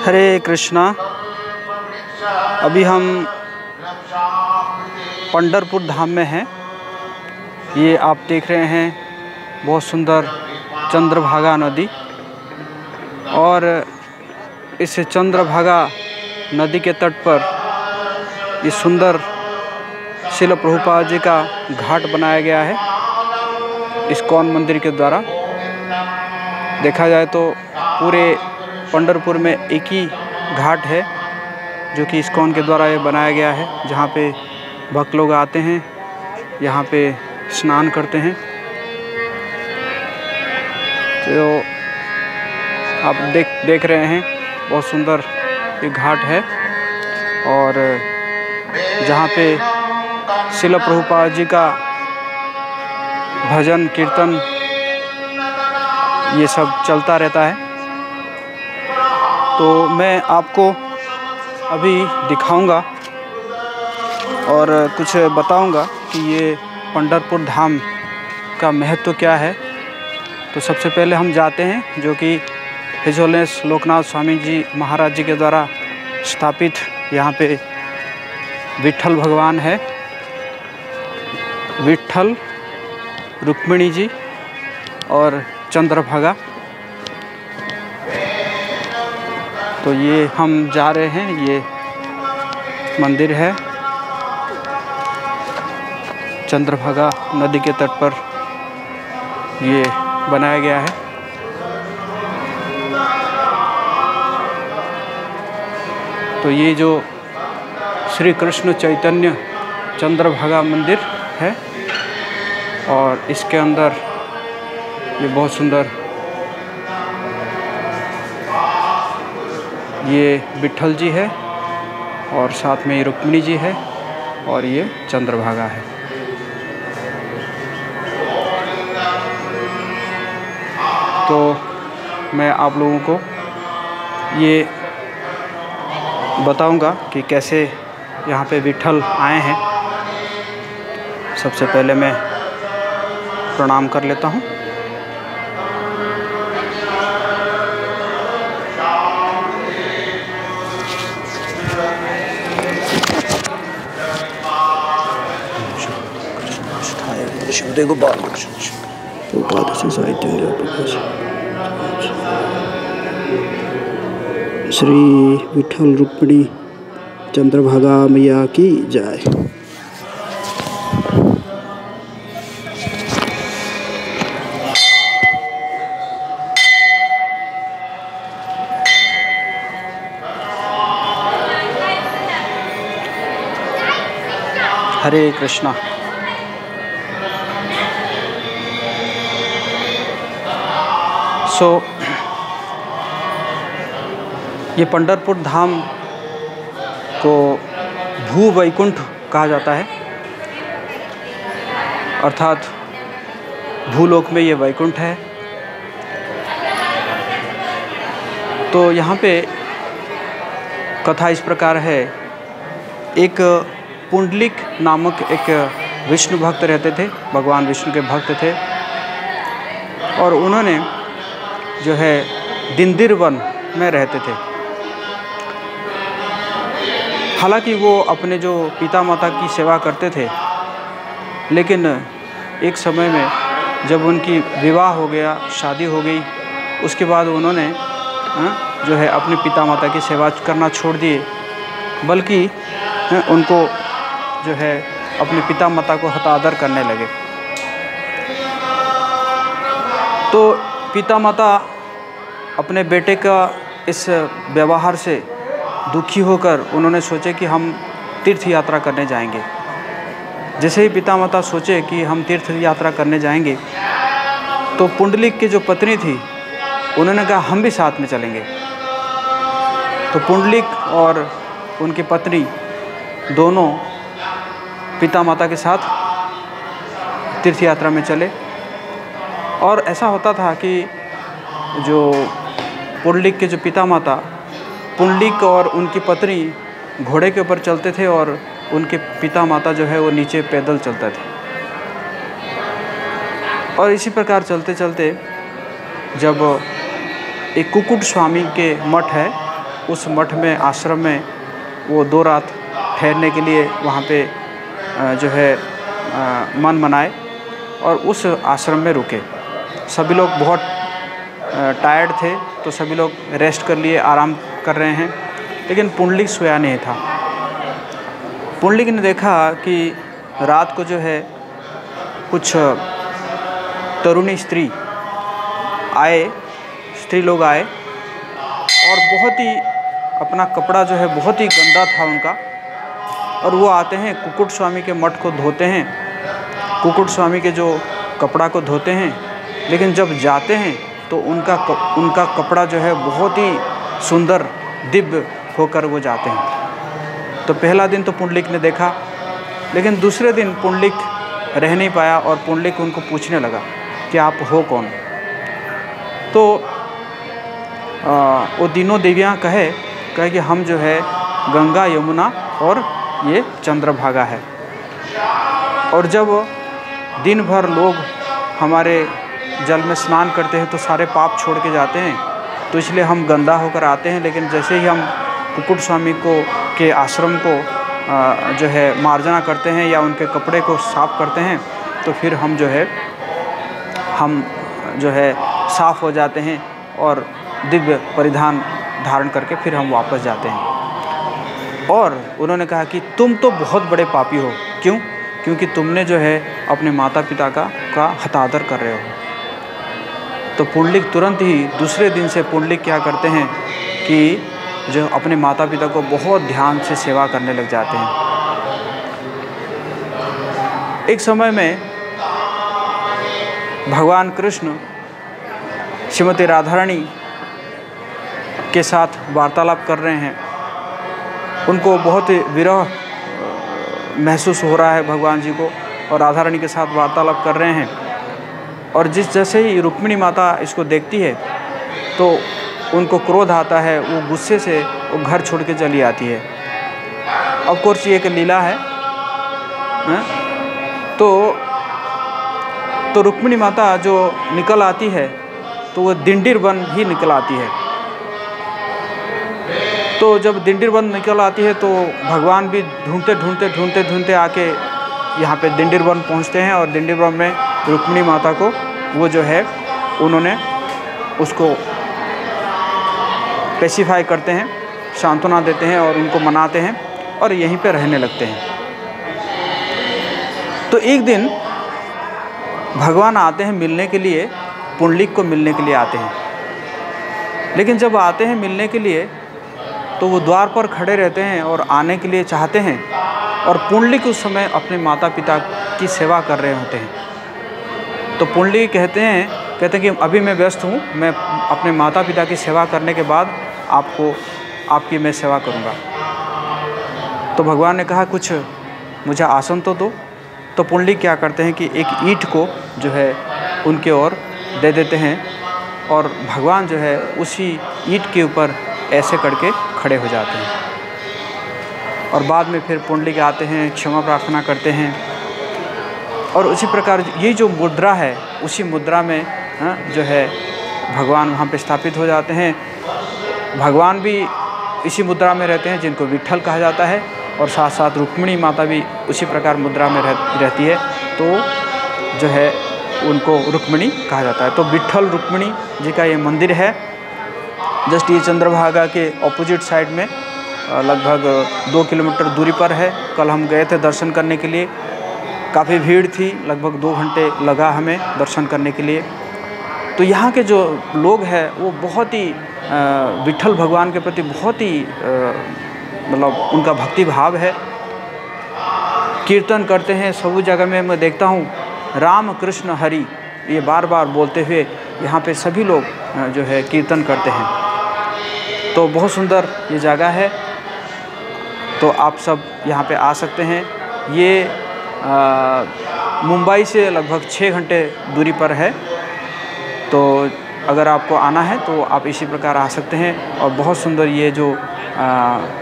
हरे कृष्णा। अभी हम पंढरपुर धाम में हैं। ये आप देख रहे हैं बहुत सुंदर चंद्रभागा नदी, और इस चंद्रभागा नदी के तट पर इस सुंदर शिल प्रभुपाद जी का घाट बनाया गया है इस्कॉन मंदिर के द्वारा। देखा जाए तो पूरे पंढरपुर में एक ही घाट है जो कि इस्कॉन के द्वारा ये बनाया गया है, जहाँ पे भक्त लोग आते हैं, यहाँ पे स्नान करते हैं। तो आप देख रहे हैं बहुत सुंदर ये घाट है, और जहाँ पे शिल प्रभुपाद जी का भजन कीर्तन ये सब चलता रहता है। तो मैं आपको अभी दिखाऊंगा और कुछ बताऊंगा कि ये पंढरपुर धाम का महत्व क्या है। तो सबसे पहले हम जाते हैं, जो कि हिज होलीनेस लोकनाथ स्वामी जी महाराज जी के द्वारा स्थापित यहाँ पे विट्ठल भगवान है, विट्ठल, रुक्मिणी जी और चंद्रभागा। तो ये हम जा रहे हैं, ये मंदिर है चंद्रभागा नदी के तट पर ये बनाया गया है। तो ये जो श्री कृष्ण चैतन्य चंद्रभागा मंदिर है, और इसके अंदर ये बहुत सुंदर ये विट्ठल जी है, और साथ में ये रुक्मिणी जी है, और ये चंद्रभागा है। तो मैं आप लोगों को ये बताऊंगा कि कैसे यहाँ पे विट्ठल आए हैं। सबसे पहले मैं प्रणाम कर लेता हूँ। श्री विट्ठल रुक्मिणी चंद्रभागा मैया की जय। हरे कृष्णा। ये पंढरपुर धाम को भू वैकुंठ कहा जाता है, अर्थात भूलोक में ये वैकुंठ है। तो यहाँ पे कथा इस प्रकार है। एक पुंडलिक नामक एक विष्णु भक्त रहते थे, भगवान विष्णु के भक्त थे, और उन्होंने जो है दिंदिर वन में रहते थे। हालांकि वो अपने जो पिता माता की सेवा करते थे, लेकिन एक समय में जब उनकी विवाह हो गया, शादी हो गई, उसके बाद उन्होंने जो है अपने पिता माता की सेवा करना छोड़ दिए, बल्कि उनको जो है अपने पिता माता को हतादर करने लगे। तो पिता माता अपने बेटे का इस व्यवहार से दुखी होकर उन्होंने सोचे कि हम तीर्थ यात्रा करने जाएंगे। जैसे ही पिता माता सोचे कि हम तीर्थ यात्रा करने जाएंगे, तो पुंडलिक की जो पत्नी थी उन्होंने कहा हम भी साथ में चलेंगे। तो पुंडलिक और उनकी पत्नी दोनों पिता माता के साथ तीर्थ यात्रा में चले। और ऐसा होता था कि जो पुंडलिक के जो पिता माता, पुंडलिक और उनकी पत्नी घोड़े के ऊपर चलते थे, और उनके पिता माता जो है वो नीचे पैदल चलते थे। और इसी प्रकार चलते चलते जब एक कुक्कुट स्वामी के मठ है, उस मठ में, आश्रम में वो 2 रात ठहरने के लिए वहाँ पे जो है मन बनाए और उस आश्रम में रुके। सभी लोग बहुत टायर्ड थे, तो सभी लोग रेस्ट कर लिए, आराम कर रहे हैं, लेकिन पुंडलिक सोया नहीं था। पुंडलिक ने देखा कि रात को जो है कुछ तरुणी स्त्री लोग आए और बहुत ही अपना कपड़ा जो है बहुत ही गंदा था उनका, और वो आते हैं कुक्कुट स्वामी के मठ को धोते हैं, कुक्कुट स्वामी के जो कपड़ा को धोते हैं, लेकिन जब जाते हैं तो उनका कपड़ा जो है बहुत ही सुंदर दिव्य होकर वो जाते हैं। तो पहला दिन तो पुंडलिक ने देखा, लेकिन दूसरे दिन पुंडलिक रह नहीं पाया और पुंडलिक उनको पूछने लगा कि आप हो कौन। तो वो तीनों देवियाँ कहे कि हम जो है गंगा, यमुना और ये चंद्रभागा है, और जब दिन भर लोग हमारे जल में स्नान करते हैं तो सारे पाप छोड़ के जाते हैं, तो इसलिए हम गंदा होकर आते हैं, लेकिन जैसे ही हम कुक्कुट स्वामी के आश्रम को जो है मार्जना करते हैं या उनके कपड़े को साफ़ करते हैं, तो फिर हम जो है साफ़ हो जाते हैं और दिव्य परिधान धारण करके फिर हम वापस जाते हैं। और उन्होंने कहा कि तुम तो बहुत बड़े पापी हो। क्यों? क्योंकि तुमने जो है अपने माता पिता का हतादर कर रहे हो। तो पुंडलिक तुरंत ही दूसरे दिन से पुंडलिक क्या करते हैं कि जो अपने माता पिता को बहुत ध्यान से सेवा करने लग जाते हैं। एक समय में भगवान कृष्ण श्रीमती राधा रानी के साथ वार्तालाप कर रहे हैं। उनको बहुत विरह महसूस हो रहा है भगवान जी को, और राधा रानी के साथ वार्तालाप कर रहे हैं। और जैसे ही रुक्मिणी माता इसको देखती है तो उनको क्रोध आता है, वो गुस्से से वो घर छोड़ के चली आती है। ऑफ कोर्स ये एक लीला है, तो रुक्मिणी माता जो निकल आती है तो वो दिंडीर वन ही निकल आती है। तो जब दिंडीर वन निकल आती है तो भगवान भी ढूंढते आके यहाँ पे दिंडीर वन पहुँचते हैं, और दिंडीर वन में रुक्मिणी माता को वो जो है उन्होंने उसको पेसिफाई करते हैं, सांत्वना देते हैं और उनको मनाते हैं और यहीं पे रहने लगते हैं। तो एक दिन भगवान आते हैं मिलने के लिए, पुंडलिक को मिलने के लिए आते हैं। लेकिन जब आते हैं मिलने के लिए तो वो द्वार पर खड़े रहते हैं और आने के लिए चाहते हैं, और पुंडलिक उस समय अपने माता पिता की सेवा कर रहे होते हैं। तो पुंडलिक कहते हैं कि अभी मैं व्यस्त हूँ, मैं अपने माता पिता की सेवा करने के बाद आपकी मैं सेवा करूँगा। तो भगवान ने कहा कुछ मुझे आसन तो दो। तो पुंडलिक क्या करते हैं कि एक ईंट को जो है उनके ओर दे देते हैं, और भगवान जो है उसी ईंट के ऊपर ऐसे करके खड़े हो जाते हैं। और बाद में फिर पुंडलिक आते हैं, क्षमा प्रार्थना करते हैं, और उसी प्रकार ये जो मुद्रा है उसी मुद्रा में जो है भगवान वहाँ पे स्थापित हो जाते हैं। भगवान भी इसी मुद्रा में रहते हैं जिनको विट्ठल कहा जाता है, और साथ साथ रुक्मिणी माता भी उसी प्रकार मुद्रा में रहती है, तो जो है उनको रुक्मिणी कहा जाता है। तो विट्ठल रुक्मिणी जी का ये मंदिर है, जस्ट ये चंद्रभागा के ऑपोजिट साइड में लगभग 2 किलोमीटर दूरी पर है। कल हम गए थे दर्शन करने के लिए, काफ़ी भीड़ थी, लगभग 2 घंटे लगा हमें दर्शन करने के लिए। तो यहाँ के जो लोग हैं वो बहुत ही विट्ठल भगवान के प्रति बहुत ही मतलब उनका भक्ति भाव है। कीर्तन करते हैं, सब जगह में मैं देखता हूँ राम कृष्ण हरि ये बार बार बोलते हुए यहाँ पे सभी लोग जो है कीर्तन करते हैं। तो बहुत सुंदर ये जगह है, तो आप सब यहाँ पे आ सकते हैं। ये मुंबई से लगभग 6 घंटे दूरी पर है, तो अगर आपको आना है तो आप इसी प्रकार आ सकते हैं। और बहुत सुंदर ये जो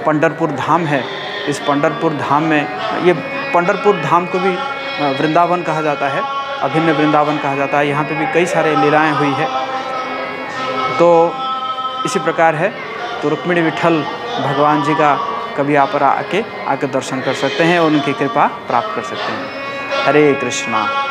पंढरपुर धाम है, इस पंढरपुर धाम में, ये पंढरपुर धाम को भी वृंदावन कहा जाता है, अभिन्न वृंदावन कहा जाता है। यहाँ पे भी कई सारे लीलाएं हुई है। तो इसी प्रकार है तो रुक्मिणी विठल भगवान जी का कभी आप आके दर्शन कर सकते हैं और उनकी कृपा प्राप्त कर सकते हैं। हरे कृष्णा।